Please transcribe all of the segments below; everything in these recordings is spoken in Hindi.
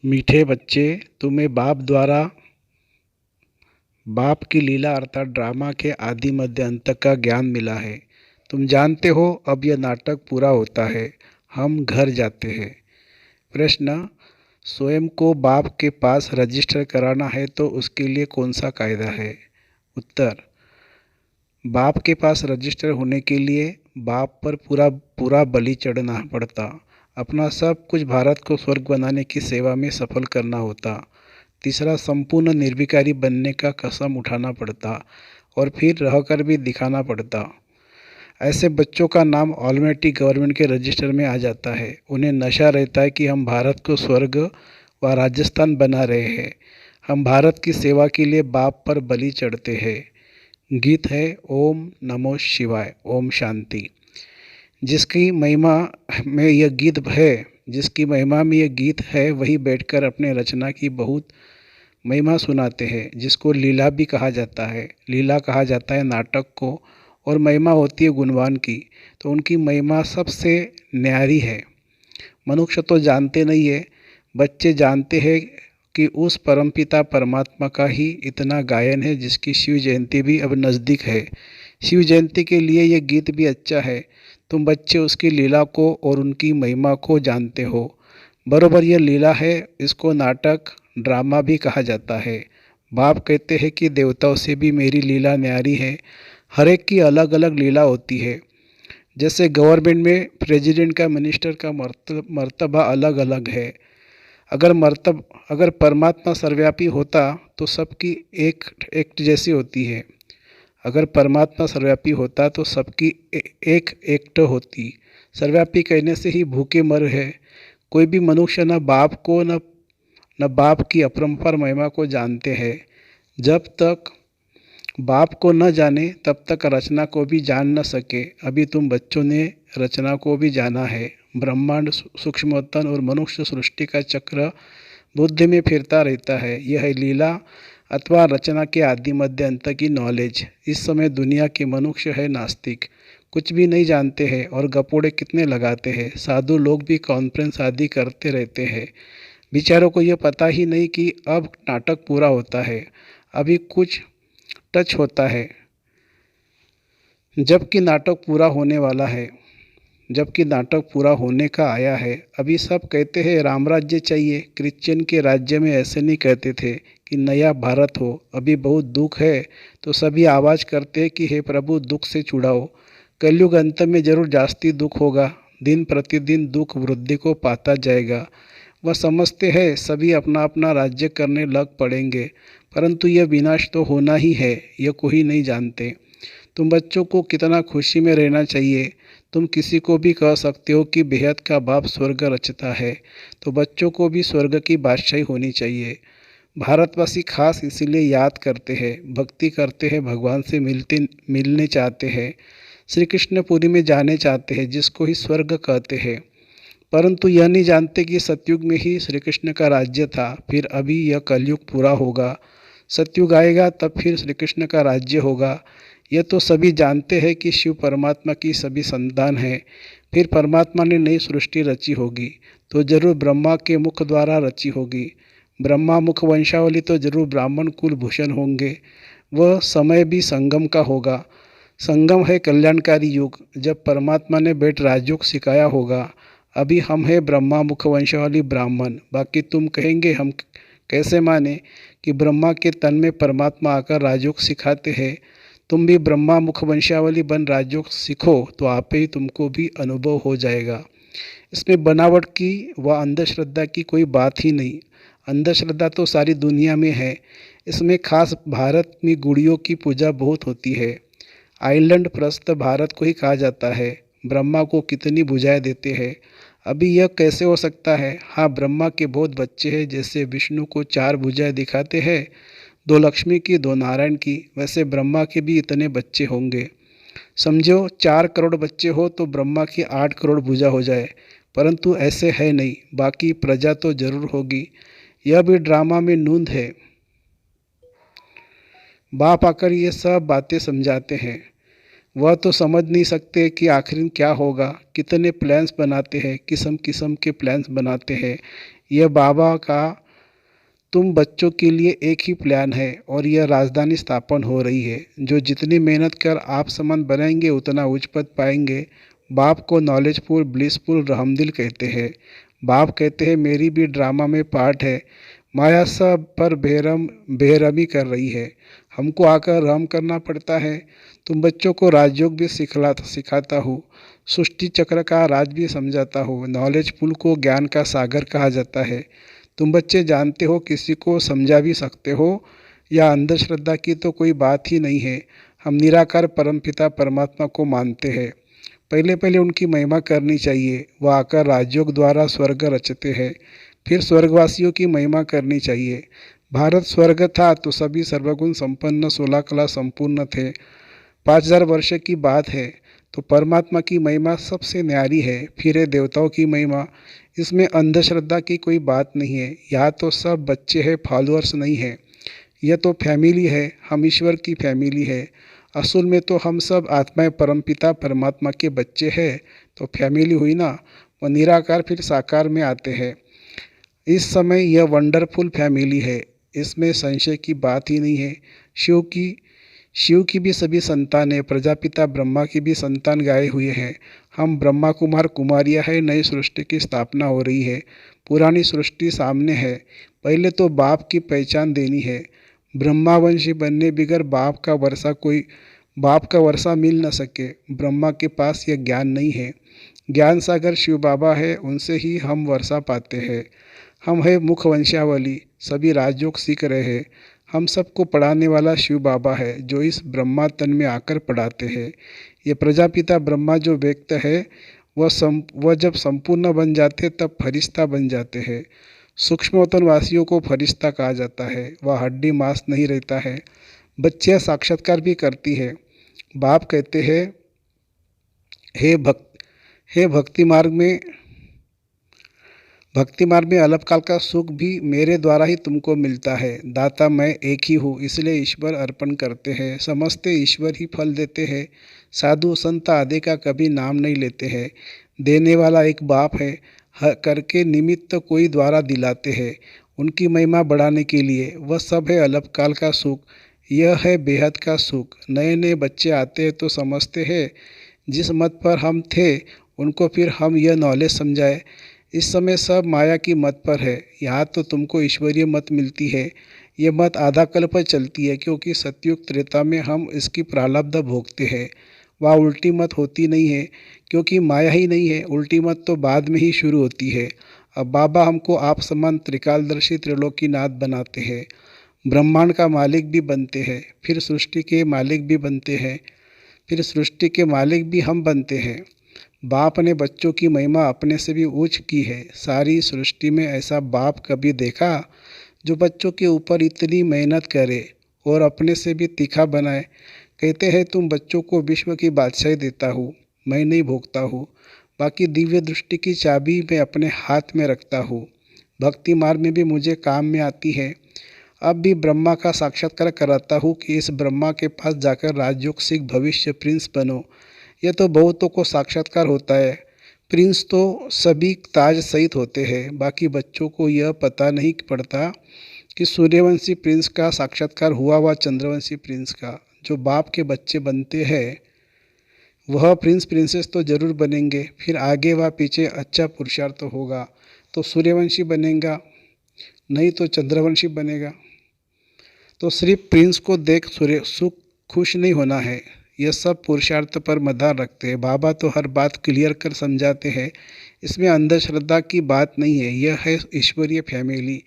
मीठे बच्चे, तुम्हें बाप की लीला अर्थात ड्रामा के आदि मध्य अंत का ज्ञान मिला है। तुम जानते हो अब यह नाटक पूरा होता है, हम घर जाते हैं। प्रश्न: स्वयं को बाप के पास रजिस्टर कराना है तो उसके लिए कौन सा कायदा है? उत्तर: बाप के पास रजिस्टर होने के लिए बाप पर पूरा पूरा बलि चढ़ना पड़ता, अपना सब कुछ भारत को स्वर्ग बनाने की सेवा में सफल करना होता। तीसरा, संपूर्ण निर्विकारी बनने का कसम उठाना पड़ता और फिर रहकर भी दिखाना पड़ता। ऐसे बच्चों का नाम ऑलमाइटी गवर्नमेंट के रजिस्टर में आ जाता है। उन्हें नशा रहता है कि हम भारत को स्वर्ग व राजस्थान बना रहे हैं, हम भारत की सेवा के लिए बाप पर बलि चढ़ते हैं। गीत है ओम नमो शिवाय, ओम शांति। जिसकी महिमा में यह गीत है जिसकी महिमा में यह गीत है वही बैठकर अपने रचना की बहुत महिमा सुनाते हैं, जिसको लीला भी कहा जाता है। लीला कहा जाता है नाटक को, और महिमा होती है गुणवान की, तो उनकी महिमा सबसे न्यारी है। मनुष्य तो जानते नहीं है, बच्चे जानते हैं कि उस परमपिता परमात्मा का ही इतना गायन है, जिसकी शिव जयंती भी अब नज़दीक है। शिव जयंती के लिए यह गीत भी अच्छा है। तुम बच्चे उसकी लीला को और उनकी महिमा को जानते हो। बरोबर यह लीला है, इसको नाटक ड्रामा भी कहा जाता है। बाप कहते हैं कि देवताओं से भी मेरी लीला न्यारी है। हर एक की अलग अलग लीला होती है। जैसे गवर्नमेंट में प्रेसिडेंट का, मिनिस्टर का मर्तबा अलग अलग है। अगर परमात्मा सर्वव्यापी होता तो सबकी एक जैसी होती है। अगर परमात्मा सर्वव्यापी होता तो सबकी एक होती। सर्वव्यापी कहने से ही भूखे मर है। कोई भी मनुष्य न बाप को न बाप की अपरंपार महिमा को जानते हैं। जब तक बाप को न जाने तब तक रचना को भी जान न सके। अभी तुम बच्चों ने रचना को भी जाना है। ब्रह्मांड, सूक्ष्मतन और मनुष्य सृष्टि का चक्र बुद्धि में फिरता रहता है। यह है लीला अथवा रचना के आदि मध्य अंत की नॉलेज। इस समय दुनिया के मनुष्य है नास्तिक, कुछ भी नहीं जानते हैं और गपोड़े कितने लगाते हैं। साधु लोग भी कॉन्फ्रेंस आदि करते रहते हैं। बेचारों को यह पता ही नहीं कि अब नाटक पूरा होता है, अभी कुछ टच होता है, जबकि नाटक पूरा होने वाला है, जबकि नाटक पूरा होने का आया है। अभी सब कहते हैं राम राज्य चाहिए। क्रिश्चियन के राज्य में ऐसे नहीं कहते थे कि नया भारत हो। अभी बहुत दुख है तो सभी आवाज़ करते हैं कि हे प्रभु दुख से छुड़ाओ। कलयुग अंत में जरूर जास्ती दुख होगा। दिन प्रतिदिन दुख वृद्धि को पाता जाएगा। वह समझते हैं सभी अपना अपना राज्य करने लग पड़ेंगे, परंतु यह विनाश तो होना ही है, यह कोई नहीं जानते। तुम बच्चों को कितना खुशी में रहना चाहिए। तुम किसी को भी कह सकते हो कि बेहद का बाप स्वर्ग रचता है, तो बच्चों को भी स्वर्ग की बादशाही होनी चाहिए। भारतवासी खास इसीलिए याद करते हैं, भक्ति करते हैं, भगवान से मिलने चाहते हैं। श्री कृष्णपुरी में जाने चाहते हैं, जिसको ही स्वर्ग कहते हैं। परंतु यह नहीं जानते कि सतयुग में ही श्री कृष्ण का राज्य था, फिर अभी यह कलयुग पूरा होगा, सतयुग आएगा, तब फिर श्री कृष्ण का राज्य होगा। यह तो सभी जानते हैं कि शिव परमात्मा की सभी संतान है। फिर परमात्मा ने नई सृष्टि रची होगी तो जरूर ब्रह्मा के मुख द्वारा रची होगी। ब्रह्मा मुख वंशावली तो जरूर ब्राह्मण कुल भूषण होंगे। वह समय भी संगम का होगा। संगम है कल्याणकारी युग, जब परमात्मा ने बैठ राजयोग सिखाया होगा। अभी हम हैं ब्रह्मा मुख वंशावली ब्राह्मण। बाकी तुम कहेंगे हम कैसे माने कि ब्रह्मा के तन में परमात्मा आकर राजयोग सिखाते हैं। तुम भी ब्रह्मा मुख वंशावली बन राजयोग सीखो तो आप ही तुमको भी अनुभव हो जाएगा। इसमें बनावट की व अंधश्रद्धा की कोई बात ही नहीं। अंधश्रद्धा तो सारी दुनिया में है। इसमें खास भारत में गुड़ियों की पूजा बहुत होती है। आइलैंड प्रस्थ भारत को ही कहा जाता है। ब्रह्मा को कितनी भुजाएं देते हैं। अभी यह कैसे हो सकता है? हाँ, ब्रह्मा के बहुत बच्चे हैं। जैसे विष्णु को 4 भुजाएं दिखाते हैं, 2 लक्ष्मी की, 2 नारायण की, वैसे ब्रह्मा के भी इतने बच्चे होंगे। समझो 4 करोड़ बच्चे हो तो ब्रह्मा की 8 करोड़ भुजा हो जाए, परंतु ऐसे है नहीं। बाकी प्रजा तो जरूर होगी। यह भी ड्रामा में नूंद है। बाप आकर ये सब बातें समझाते हैं। वह तो समझ नहीं सकते कि आखिर क्या होगा। कितने प्लान्स बनाते हैं, किस्म किस्म के प्लान्स बनाते हैं। यह बाबा का तुम बच्चों के लिए एक ही प्लान है और यह राजधानी स्थापन हो रही है। जो जितनी मेहनत कर आप समान बनाएंगे उतना उच्च पद पाएंगे। बाप को नॉलेजफुल ब्लिसफुल रहमदिल कहते हैं। बाप कहते हैं मेरी भी ड्रामा में पार्ट है। माया सब पर बेरहमी कर रही है। हमको आकर रहम करना पड़ता है। तुम बच्चों को राजयोग भी सिखाता हूँ। सृष्टि चक्र का राज भी समझाता हूँ। नॉलेजफुल को ज्ञान का सागर कहा जाता है। तुम बच्चे जानते हो किसी को समझा भी सकते हो। या अंधश्रद्धा की तो कोई बात ही नहीं है। हम निराकार परमपिता परमात्मा को मानते हैं। पहले पहले उनकी महिमा करनी चाहिए। वह आकर राजयोग द्वारा स्वर्ग रचते हैं। फिर स्वर्गवासियों की महिमा करनी चाहिए। भारत स्वर्ग था तो सभी सर्वगुण संपन्न 16 कला संपूर्ण थे। 5000 वर्ष की बात है तो परमात्मा की महिमा सबसे न्यारी है। फिर है देवताओं की महिमा। इसमें अंधश्रद्धा की कोई बात नहीं है। यहाँ तो सब बच्चे हैं, फॉलोअर्स नहीं है। यह तो फैमिली है। हम ईश्वर की फैमिली है। असल में तो हम सब आत्माएं परमपिता परमात्मा के बच्चे हैं। तो फैमिली हुई ना। वो निराकार फिर साकार में आते हैं। इस समय यह वंडरफुल फैमिली है। इसमें संशय की बात ही नहीं है। शिव की भी सभी संतान है। प्रजापिता ब्रह्मा की भी संतान गाए हुए हैं। हम ब्रह्मा कुमार कुमारियाँ है। नई सृष्टि की स्थापना हो रही है। पुरानी सृष्टि सामने है। पहले तो बाप की पहचान देनी है। ब्रह्मावंशी बनने बिगर बाप का वर्षा मिल न सके। ब्रह्मा के पास यह ज्ञान नहीं है। ज्ञान सागर शिव बाबा है। उनसे ही हम वर्षा पाते हैं। हम है मुख वंशावली। सभी राजयोग सीख रहे हैं। हम सबको पढ़ाने वाला शिव बाबा है जो इस ब्रह्मा तन में आकर पढ़ाते हैं। ये प्रजापिता ब्रह्मा जो व्यक्त है वह जब संपूर्ण बन जाते तब फरिश्ता बन जाते हैं। सूक्ष्मतन वासियों को फरिश्ता कहा जाता है। वह हड्डी मांस नहीं रहता है। बच्चियाँ साक्षात्कार भी करती है। बाप कहते हैं हे भक्ति मार्ग में अल्पकाल का सुख भी मेरे द्वारा ही तुमको मिलता है। दाता मैं एक ही हूँ, इसलिए ईश्वर अर्पण करते हैं। समझते ईश्वर ही फल देते हैं। साधु संत आदि का कभी नाम नहीं लेते हैं। देने वाला एक बाप है। करके निमित्त कोई द्वारा दिलाते हैं। उनकी महिमा बढ़ाने के लिए वह सब है अल्पकाल का सुख। यह है बेहद का सुख। नए नए बच्चे आते हैं तो समझते हैं जिस मत पर हम थे उनको फिर हम यह नॉलेज समझाए। इस समय सब माया की मत पर है। यहाँ तो तुमको ईश्वरीय मत मिलती है। ये मत आधा कल्प चलती है क्योंकि सतयुग त्रेता में हम इसकी प्रारब्ध भोगते हैं। वह उल्टी मत होती नहीं है क्योंकि माया ही नहीं है। उल्टी मत तो बाद में ही शुरू होती है। अब बाबा हमको आप समान त्रिकालदर्शी त्रिलोकीनाथ बनाते हैं। ब्रह्मांड का मालिक भी बनते हैं। फिर सृष्टि के मालिक भी बनते हैं। फिर सृष्टि के मालिक भी हम बनते हैं। बाप ने बच्चों की महिमा अपने से भी ऊंच की है। सारी सृष्टि में ऐसा बाप कभी देखा जो बच्चों के ऊपर इतनी मेहनत करे और अपने से भी तीखा बनाए। कहते हैं तुम बच्चों को विश्व की बादशाही देता हूँ, मैं नहीं भोगता हूँ। बाकी दिव्य दृष्टि की चाबी मैं अपने हाथ में रखता हूँ। भक्ति मार्ग में भी मुझे काम में आती है। अब भी ब्रह्मा का साक्षात्कार कराता हूँ कि इस ब्रह्मा के पास जाकर राजयोग सीख भविष्य प्रिंस बनो। यह तो बहुतों को साक्षात्कार होता है। प्रिंस तो सभी ताज सहित होते हैं। बाकी बच्चों को यह पता नहीं पड़ता कि सूर्यवंशी प्रिंस का साक्षात्कार हुआ चंद्रवंशी प्रिंस का। जो बाप के बच्चे बनते हैं वह प्रिंस प्रिंसेस तो जरूर बनेंगे। फिर आगे व पीछे अच्छा पुरुषार्थ होगा तो सूर्यवंशी बनेगा, नहीं तो चंद्रवंशी बनेगा। तो सिर्फ प्रिंस को देख खुश नहीं होना है। यह सब पुरुषार्थ पर मदार रखते हैं। बाबा तो हर बात क्लियर कर समझाते हैं। इसमें अंधश्रद्धा की बात नहीं है। यह है ईश्वरीय फैमिली।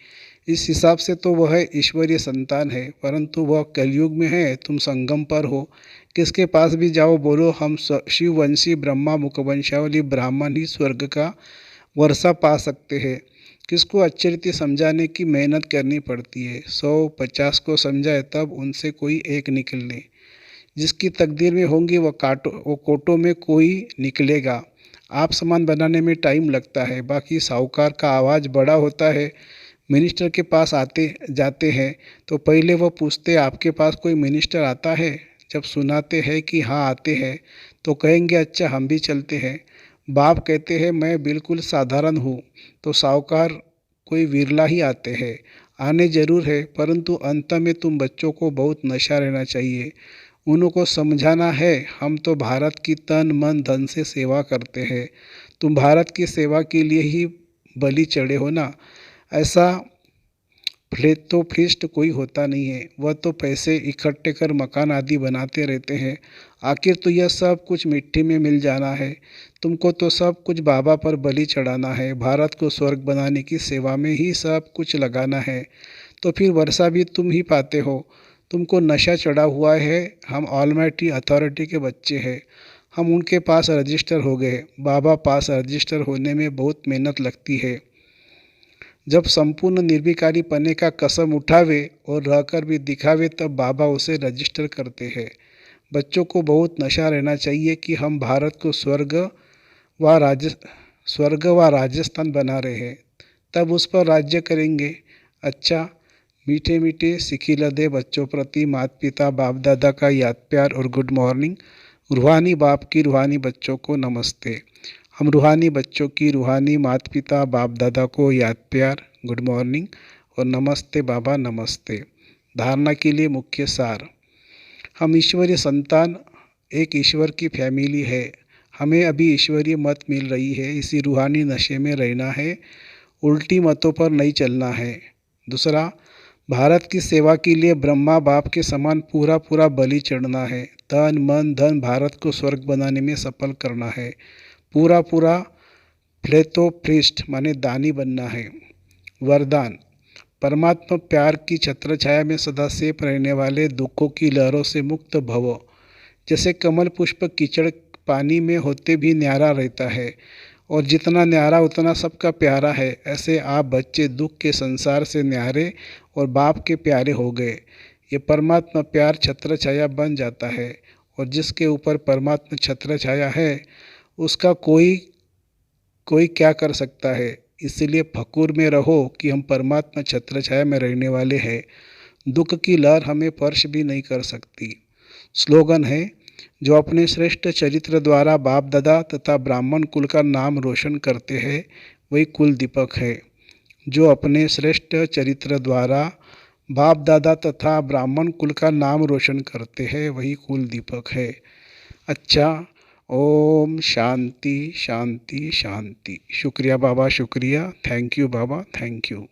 इस हिसाब से तो वह ईश्वरीय संतान है, परंतु वह कलयुग में है। तुम संगम पर हो। किसके पास भी जाओ बोलो हम शिववंशी ब्रह्मा मुखवंशावली ब्राह्मण ही स्वर्ग का वर्षा पा सकते हैं। किसको अच्छी रीति समझाने की मेहनत करनी पड़ती है। 100-50 को समझाए तब उनसे कोई एक निकले। जिसकी तकदीर में होंगी वो कोटों में कोई निकलेगा। आप सामान बनाने में टाइम लगता है। बाकी साहूकार का आवाज़ बड़ा होता है। मिनिस्टर के पास आते जाते हैं तो पहले वो पूछते आपके पास कोई मिनिस्टर आता है। जब सुनाते हैं कि हाँ आते हैं तो कहेंगे अच्छा हम भी चलते हैं। बाप कहते हैं मैं बिल्कुल साधारण हूँ तो साहूकार कोई विरला ही आते हैं। आने ज़रूर है, परंतु अंत में तुम बच्चों को बहुत नशा रहना चाहिए। उनको समझाना है, हम तो भारत की तन मन धन से सेवा करते हैं। तुम भारत की सेवा के लिए ही बलि चढ़े हो ना। ऐसा फिलैंथ्रोपिस्ट कोई होता नहीं है, वह तो पैसे इकट्ठे कर मकान आदि बनाते रहते हैं। आखिर तो यह सब कुछ मिट्टी में मिल जाना है। तुमको तो सब कुछ बाबा पर बलि चढ़ाना है, भारत को स्वर्ग बनाने की सेवा में ही सब कुछ लगाना है। तो फिर वर्षा भी तुम ही पाते हो। तुमको नशा चढ़ा हुआ है। हम ऑलमाइटी अथॉरिटी के बच्चे हैं। हम उनके पास रजिस्टर हो गए। बाबा पास रजिस्टर होने में बहुत मेहनत लगती है। जब संपूर्ण निर्विकारी पने का कसम उठावे और रहकर भी दिखावे, तब बाबा उसे रजिस्टर करते हैं। बच्चों को बहुत नशा रहना चाहिए कि हम भारत को व स्वर्ग व राजस्थान बना रहे हैं, तब उस पर राज्य करेंगे। अच्छा, मीठे मीठे सिखिलदे बच्चों प्रति माता पिता बाप दादा का याद प्यार और गुड मॉर्निंग। रूहानी बाप की रूहानी बच्चों को नमस्ते। हम रूहानी बच्चों की रूहानी माता पिता बाप दादा को याद प्यार, गुड मॉर्निंग और नमस्ते बाबा नमस्ते। धारणा के लिए मुख्य सार। हम ईश्वरीय संतान, एक ईश्वर की फैमिली है। हमें अभी ईश्वरीय मत मिल रही है, इसी रूहानी नशे में रहना है, उल्टी मतों पर नहीं चलना है। दूसरा, भारत की सेवा के लिए ब्रह्मा बाप के समान पूरा पूरा बलि चढ़ना है। तन मन धन भारत को स्वर्ग बनाने में सफल करना है। पूरा पूरा फिलैंथ्रोपिस्ट माने दानी बनना है। वरदान, परमात्मा प्यार की छत्र छाया में सदा सेफ रहने वाले, दुखों की लहरों से मुक्त भवो। जैसे कमल पुष्प कीचड़ पानी में होते भी न्यारा रहता है और जितना न्यारा उतना सबका प्यारा है, ऐसे आप बच्चे दुख के संसार से न्यारे और बाप के प्यारे हो गए। ये परमात्मा प्यार छत्र छाया बन जाता है और जिसके ऊपर परमात्मा छत्र छाया है उसका कोई कोई क्या कर सकता है। इसलिए फकूर में रहो कि हम परमात्मा छत्र छाया में रहने वाले हैं। दुख की लहर हमें स्पर्श भी नहीं कर सकती। स्लोगन है, जो अपने श्रेष्ठ चरित्र द्वारा बाप दादा तथा ब्राह्मण कुल का नाम रोशन करते हैं वही कुल दीपक है। जो अपने श्रेष्ठ चरित्र द्वारा बाप दादा तथा ब्राह्मण कुल का नाम रोशन करते हैं वही कुल दीपक है। अच्छा, ओम शांति शांति शांति। शुक्रिया बाबा, शुक्रिया। Thank you Baba, thank you.